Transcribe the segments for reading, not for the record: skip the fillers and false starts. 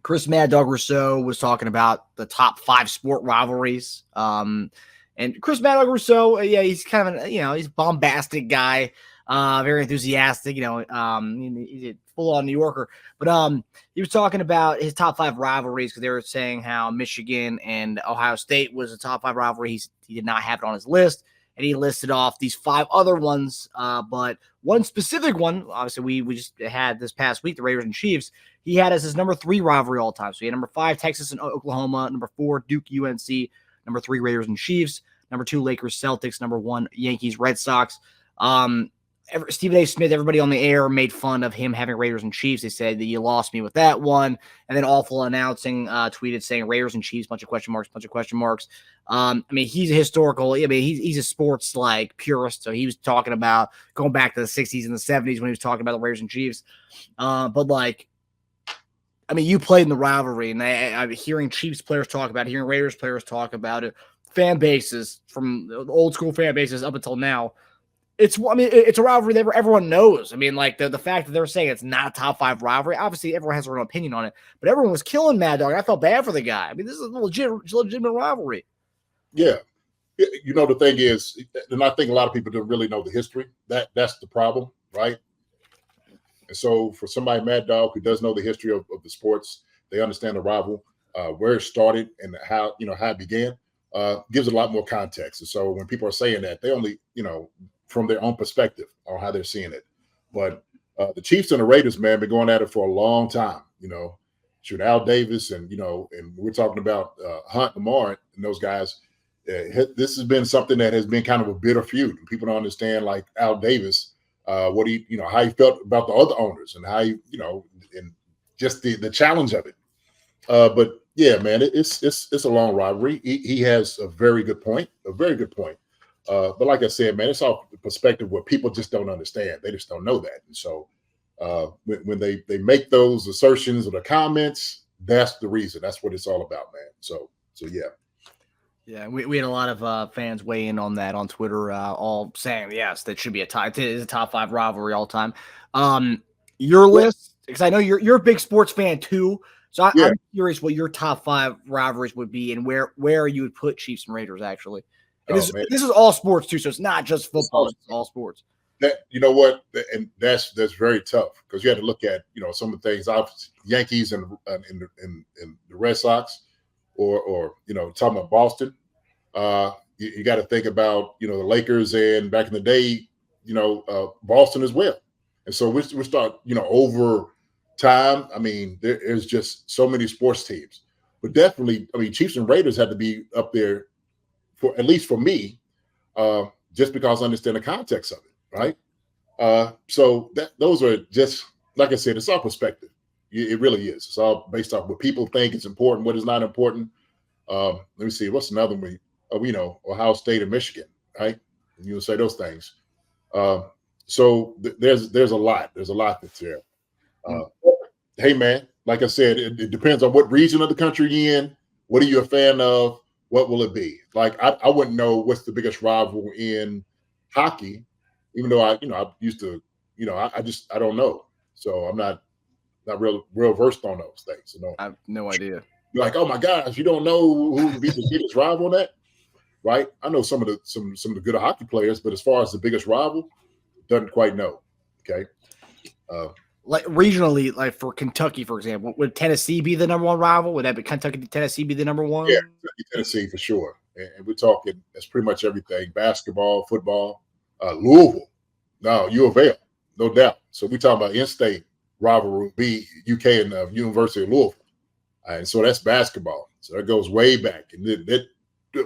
Chris Mad Dog Russo was talking about the top 5 sport rivalries. And Chris Mad Dog Russo, he's kind of he's a bombastic guy, very enthusiastic. He's a full-on New Yorker. But he was talking about his top 5 rivalries because they were saying how Michigan and Ohio State was a top 5 rivalry. He did not have it on his list. And he listed off these 5 other ones, but one specific one, obviously we just had this past week, the Raiders and Chiefs, he had as his number 3 rivalry all time. So he had number 5, Texas and Oklahoma, number 4, Duke, UNC, number 3, Raiders and Chiefs, number 2, Lakers, Celtics, number 1, Yankees, Red Sox. Stephen A. Smith, everybody on the air made fun of him having Raiders and Chiefs. They said that you lost me with that one. And then Awful Announcing tweeted saying Raiders and Chiefs, bunch of question marks. He's a historical. He's a sports purist. So he was talking about going back to the 60s and the 70s when he was talking about the Raiders and Chiefs. You played in the rivalry, and I'm hearing Chiefs players talk about it, hearing Raiders players talk about it, fan bases from the old school fan bases up until now. It's a rivalry that everyone knows. The fact that they're saying it's not a top 5 rivalry, obviously everyone has their own opinion on it, but everyone was killing Mad Dog. I felt bad for the guy. This is a legitimate rivalry. Yeah. The thing is, and I think a lot of people don't really know the history. That's the problem, right? And so for somebody, Mad Dog, who does know the history of the sports, they understand the rival, where it started and how it began, gives a lot more context. And so when people are saying that, they only, from their own perspective on how they're seeing it. But the Chiefs and the Raiders, man, been going at it for a long time. Shoot, Al Davis and we're talking about Hunt, Lamar, and those guys. This has been something that has been kind of a bitter feud. People don't understand, like Al Davis, how he felt about the other owners and how and just the challenge of it. But yeah, man, it's a long rivalry. He has a very good point. But like I said, man, it's all the perspective where people just don't understand. They just don't know that. And so when they make those assertions or the comments, that's the reason. That's what it's all about, man. So yeah. Yeah, we had a lot of fans weigh in on that on Twitter, all saying, yes, that should be it is a top 5 rivalry all time. Your list, because I know you're a big sports fan too. So I'm curious what your top 5 rivalries would be and where you would put Chiefs and Raiders, actually. And this is all sports too, so it's not just football; it's all sports. And that's very tough because you have to look at some of the things. Yankees and the Red Sox, or talking about Boston. You got to think about the Lakers and back in the day, Boston as well. And so we start over time. There's just so many sports teams, but definitely, Chiefs and Raiders have to be up there. For at least for me, just because I understand the context of it, right? So those are just, like I said, it's all perspective. It really is. It's all based off what people think is important, what is not important. Let me see, what's another one? Ohio State and Michigan, right? You'll say those things. So there's a lot. There's a lot that's there. Hey, man, like I said, it depends on what region of the country you're in. What are you a fan of? What will it be? Like, I wouldn't know what's the biggest rival in hockey, even though I used to, I don't know. So I'm not real versed on those things. I have no idea. You're like, oh my gosh, you don't know who would be the biggest rival in that, right? I know some of the good hockey players, but as far as the biggest rival, doesn't quite know. Okay. Like regionally, like for Kentucky, for example, would Tennessee be the number 1 rival? Would that be Tennessee be the number 1? Yeah, Tennessee for sure. And we're talking, that's pretty much everything: basketball, football, Louisville. No, U of L, no doubt. So we're talking about in-state rivalry, be UK and University of Louisville. And so that's basketball. So that goes way back. And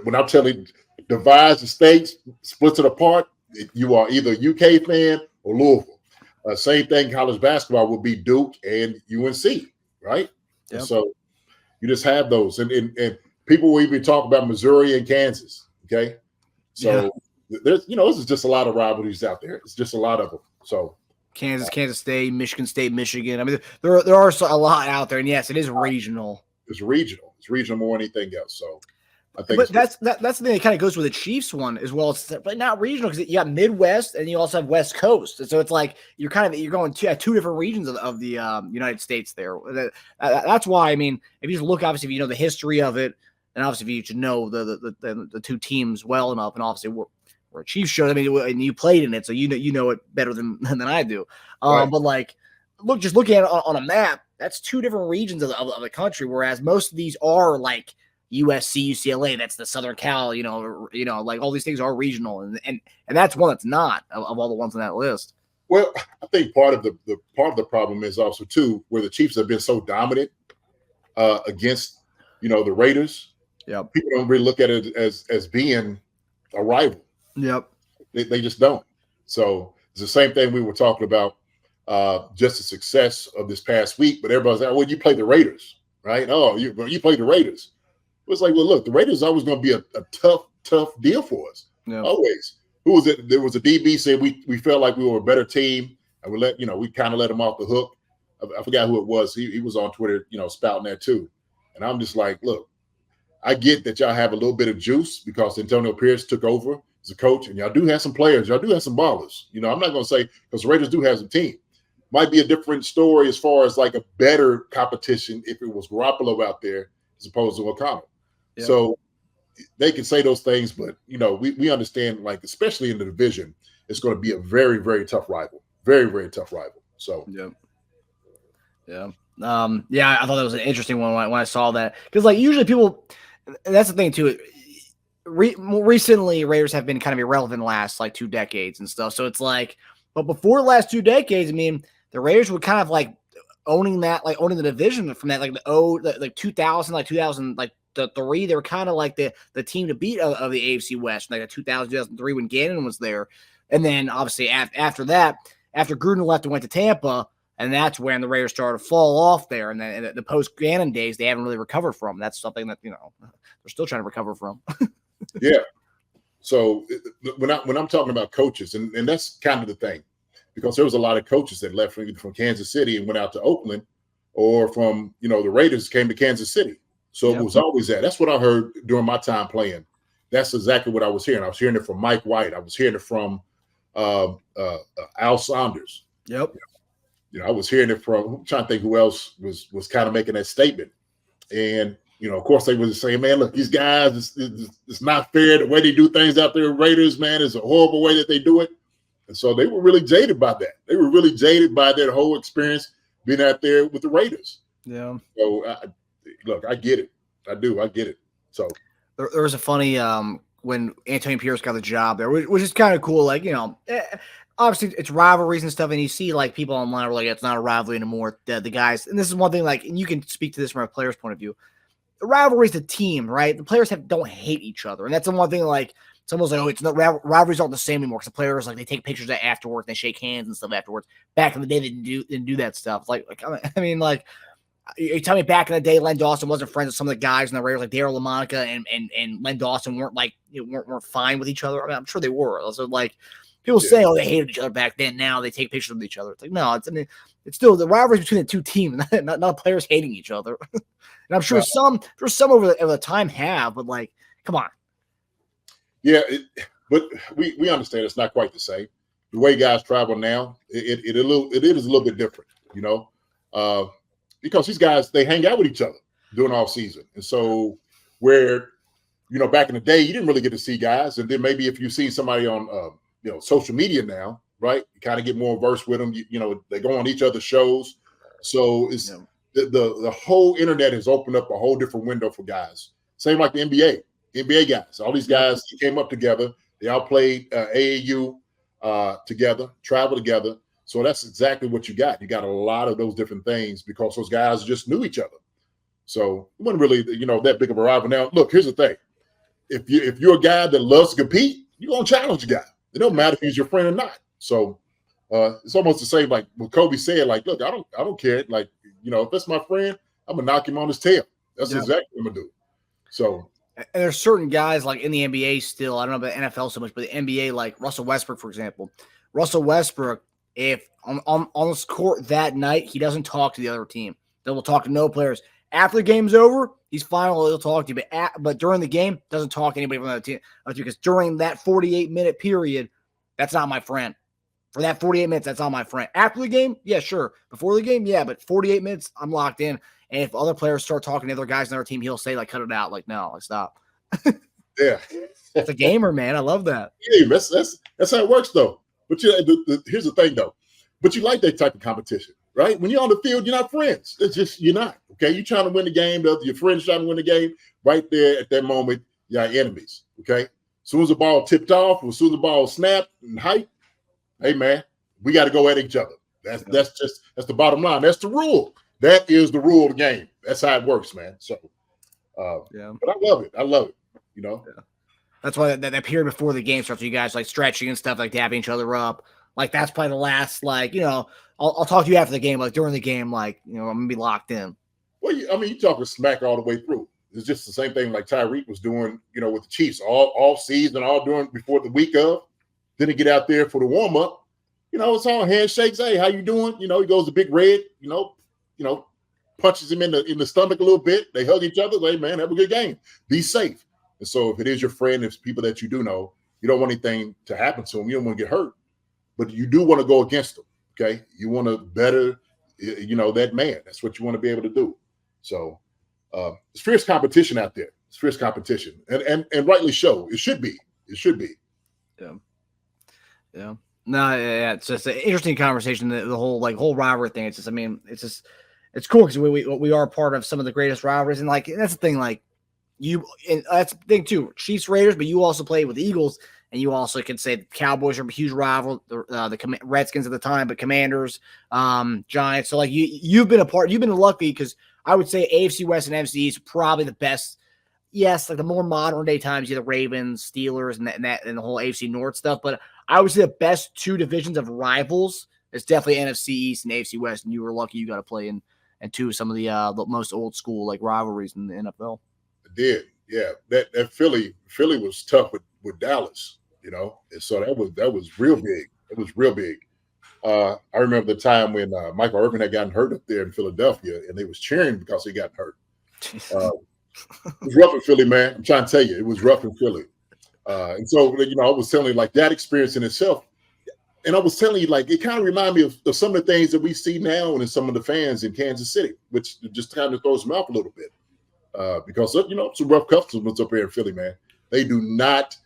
when I'm telling you, divides the states, splits it apart, you are either a UK fan or Louisville. Same thing, college basketball would be Duke and UNC, right? Yep. So you just have those. And people will even talk about Missouri and Kansas, okay? So there's, this is just a lot of rivalries out there. It's just a lot of them. So Kansas State, Michigan. There are a lot out there. And yes, it is regional. It's regional. It's regional more than anything else. So I think But that's the thing that kind of goes with the Chiefs one as well. It's not regional because you got Midwest and you also have West Coast, and so it's like you're going to two different regions of the United States there. That's why, I mean, if you just look, obviously, if you know the history of it, and obviously if you should know the two teams well enough, and obviously we're a Chiefs show. I mean, and you played in it, so you know it better than I do. Right. But like, just looking at it on a map, that's two different regions of the country, whereas most of these are like USC, UCLA, that's the Southern Cal, like all these things are regional, and that's one that's not of all the ones on that list. Well, I think part of the problem is also too where the Chiefs have been so dominant against the Raiders. Yeah, people don't really look at it as being a rival. Yep, they just don't. So it's the same thing we were talking about just the success of this past week. But everybody's like, well, you play the Raiders, right? Oh, you play the Raiders. It's like, well, look, the Raiders always going to be a tough deal for us. Yeah. Always. Who was it? There was a DB said we felt like we were a better team, and we kind of let them off the hook. I forgot who it was. He was on Twitter, spouting that too. And I'm just like, look, I get that y'all have a little bit of juice because Antonio Pierce took over as a coach, and y'all do have some players. Y'all do have some ballers. I'm not going to say because the Raiders do have some team. Might be a different story as far as like a better competition if it was Garoppolo out there as opposed to O'Connell. Yeah. So they can say those things, but we understand, like, especially in the division, it's going to be a very, very tough rival. Very, very tough rival. So yeah. I thought that was an interesting one when I saw that, because like usually people, that's the thing too. More recently, Raiders have been kind of irrelevant the last like 2 decades and stuff. So it's like, but before the last 2 decades, I mean, the Raiders were kind of like owning the division from that, like the 2000, like 2000, like the 3, they were kind of like the team to beat of the AFC West, like 2003 when Gannon was there. And then obviously after that, after Gruden left and went to Tampa, and that's when the Raiders started to fall off there. And then in the post-Gannon days, they haven't really recovered from. That's something that, they're still trying to recover from. Yeah. So when I'm talking about coaches, and that's kind of the thing, because there was a lot of coaches that left from Kansas City and went out to Oakland, or from, the Raiders came to Kansas City. So It was always that. That's what I heard during my time playing. That's exactly what I was hearing. I was hearing it from Mike White. I was hearing it from Al Saunders. Yep. I was hearing it from, I'm trying to think who else was kind of making that statement. And, of course, they were saying, man, look, these guys, it's not fair the way they do things out there. Raiders, man, it's a horrible way that they do it. And so they were really jaded by that. They were really jaded by that whole experience being out there with the Raiders. Yeah. So, look, I get it. I do. I get it. So there was a funny when Antonio Pierce got the job there, which is kind of cool. Like, obviously it's rivalries and stuff, and you see like people online are like, it's not a rivalry anymore. The guys, and this is one thing, like, and you can speak to this from a player's point of view. The rivalry is the team, right? The players don't hate each other, and that's the one thing. Like, someone's like, oh, it's not rivalries aren't the same anymore because the players, like, they take pictures afterwards, they shake hands and stuff afterwards. Back in the day, they didn't do that stuff. Like I mean, like, you tell me back in the day, Len Dawson wasn't friends with some of the guys in the Raiders, like Darryl LaMonica and Len Dawson weren't fine with each other. I mean, I'm sure they were. So like people say, oh, they hated each other back then. Now they take pictures with each other. It's like, no, it's still the rivalry between the two teams, not players hating each other. And I'm sure some over the time have, but like, come on. Yeah, but we understand it's not quite the same. The way guys travel now, it is a little bit different, because these guys, they hang out with each other during off season. And so where, back in the day, you didn't really get to see guys. And then maybe if you see somebody on, social media now, right, you kind of get more versed with them. They go on each other's shows. So it's the whole internet has opened up a whole different window for guys. Same like the NBA guys. All these guys came up together. They all played AAU together, traveled together. So that's exactly what you got. You got a lot of those different things because those guys just knew each other. So it wasn't really, that big of a rival. Now, look, here's the thing. If you're a guy that loves to compete, you're going to challenge a guy. It don't matter if he's your friend or not. So it's almost the same like what Kobe said, like, look, I don't care. Like, if that's my friend, I'm going to knock him on his tail. That's exactly what I'm going to do. So. And there's certain guys like in the NBA still, I don't know about NFL so much, but the NBA, like Russell Westbrook, for example. Russell Westbrook, if on this court that night, he doesn't talk to the other team. They will talk to no players. After the game's over, he's fine. He'll talk to you. But during the game, doesn't talk to anybody from the other team. Because during that 48-minute period, that's not my friend. For that 48 minutes, that's not my friend. After the game, yeah, sure. Before the game, yeah, but 48 minutes, I'm locked in. And if other players start talking to other guys on their team, he'll say, like, cut it out. Like, no, like, stop. Yeah. It's a gamer, man. I love that. Yeah, that's how it works, though. But here's the thing, though. But you like that type of competition, right? When you're on the field, you're not friends. It's just you're not. Okay, you're trying to win the game. Your friends trying to win the game. Right there at that moment, you're enemies. Okay. As soon as the ball tipped off, as soon as the ball snapped and hype, hey man, we got to go at each other. That's the bottom line. That's the rule. That is the rule of the game. That's how it works, man. So, yeah. But I love it. I love it. You know. Yeah. That's why that period before the game starts, you guys like stretching and stuff, like dabbing each other up. Like that's probably the last, like, you know, I'll talk to you after the game. Like during the game, like, you know, I'm gonna be locked in. Well, you talking smack all the way through. It's just the same thing like Tyreek was doing, you know, with the Chiefs all season, all during before the week of. Then he get out there for the warm up. You know, it's all handshakes. Hey, how you doing? You know, he goes to Big Red. You know, punches him in the stomach a little bit. They hug each other. Hey, man, have a good game. Be safe. And so, if it is your friend, if it's people that you do know, you don't want anything to happen to them. You don't want to get hurt, but you do want to go against them. Okay, you want to better, you know, that man. That's what you want to be able to do. So, it's fierce competition out there. It's fierce competition, and rightly so. It should be. It should be. Yeah. Yeah. No, yeah, it's just an interesting conversation. The whole rivalry thing. It's just, I mean, it's cool because we are part of some of the greatest rivalries, and like that's the thing. Like that's the thing too. Chiefs Raiders, but you also played with the Eagles, and you also could say the Cowboys are a huge rival. The Redskins at the time, but Commanders, Giants. So like you've been a part. You've been lucky because I would say AFC West and NFC East probably the best. Yes, like the more modern day times, you have the Ravens, Steelers, and the whole AFC North stuff. But I would say the best two divisions of rivals is definitely NFC East and AFC West. And you were lucky you got to play in two of some of the most old school like rivalries in the NFL. It did, yeah. That Philly was tough with Dallas, you know, and so that was real big. It was real big. I remember the time when Michael Irvin had gotten hurt up there in Philadelphia, and they was cheering because he got hurt. It was rough in Philly, man. I'm trying to tell you, it was rough in Philly. And so, you know, I was telling you, like, that experience in itself, and I was telling you, like, it kind of reminded me of some of the things that we see now and in some of the fans in Kansas City, which just kind of throws them off a little bit. Because, you know, some rough customers up here in Philly, man. They do not,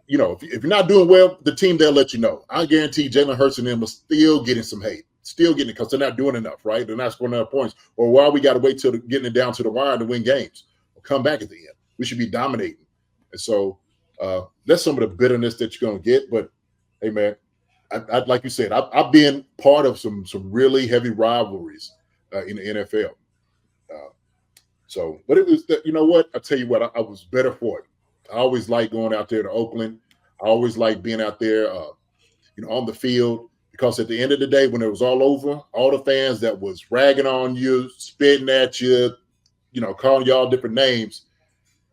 you know, if you're not doing well, the team, they'll let you know. I guarantee Jalen Hurts and them are still getting some hate. Still getting it because they're not doing enough, right? They're not scoring enough points. Or why we got to wait till getting it down to the wire to win games. Or come back at the end. We should be dominating. And so that's some of the bitterness that you're going to get. But, hey, man, I like you said, I've been part of some really heavy rivalries in the NFL. But it was, you know what? I tell you what, I was better for it. I always liked going out there to Oakland. I always liked being out there, you know, on the field. Because at the end of the day, when it was all over, all the fans that was ragging on you, spitting at you, you know, calling y'all different names,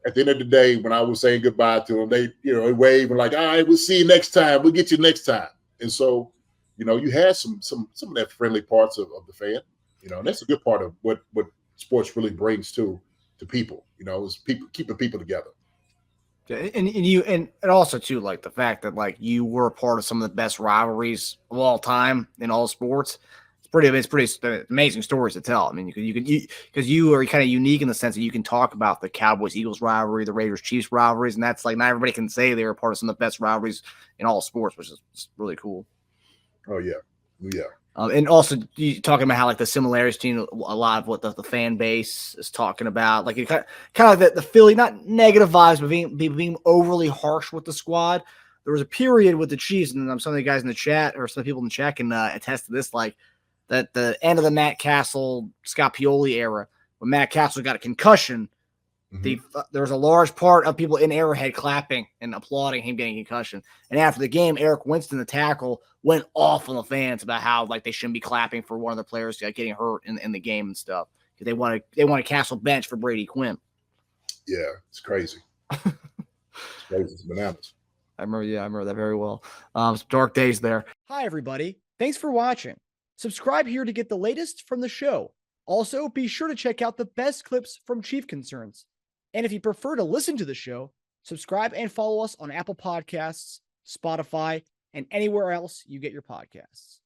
at the end of the day, when I was saying goodbye to them, they, you know, they waved and like, all right, we'll see you next time. We'll get you next time. And so, you know, you had some of that friendly parts of the fan, you know, and that's a good part of what sports really brings to people, you know, is people keeping people together. And also too, like the fact that like you were a part of some of the best rivalries of all time in all sports. It's pretty amazing stories to tell. I mean, because you are kind of unique in the sense that you can talk about the Cowboys Eagles rivalry, the Raiders Chiefs rivalries, and that's like not everybody can say they were part of some of the best rivalries in all sports, which is really cool. Oh yeah, yeah. And also you talking about how like the similarities between a lot of what the fan base is talking about, like it kind of like the Philly, not negative vibes, but being overly harsh with the squad. There was a period with the Chiefs, and some of the guys in the chat or some people in the chat can attest to this, like that the end of the Matt Castle, Scott Pioli era, when Matt Castle got a concussion, there was a large part of people in Arrowhead clapping and applauding him getting a concussion. And after the game, Eric Winston, the tackle, went off on the fans about how like they shouldn't be clapping for one of the players getting hurt in the game and stuff because they want a Castle bench for Brady Quinn. Yeah, it's crazy. It's crazy. It's bananas. I remember that very well. Some dark days there. Hi, everybody. Thanks for watching. Subscribe here to get the latest from the show. Also, be sure to check out the best clips from Chief Concerns. And if you prefer to listen to the show, subscribe and follow us on Apple Podcasts, Spotify, and anywhere else you get your podcasts.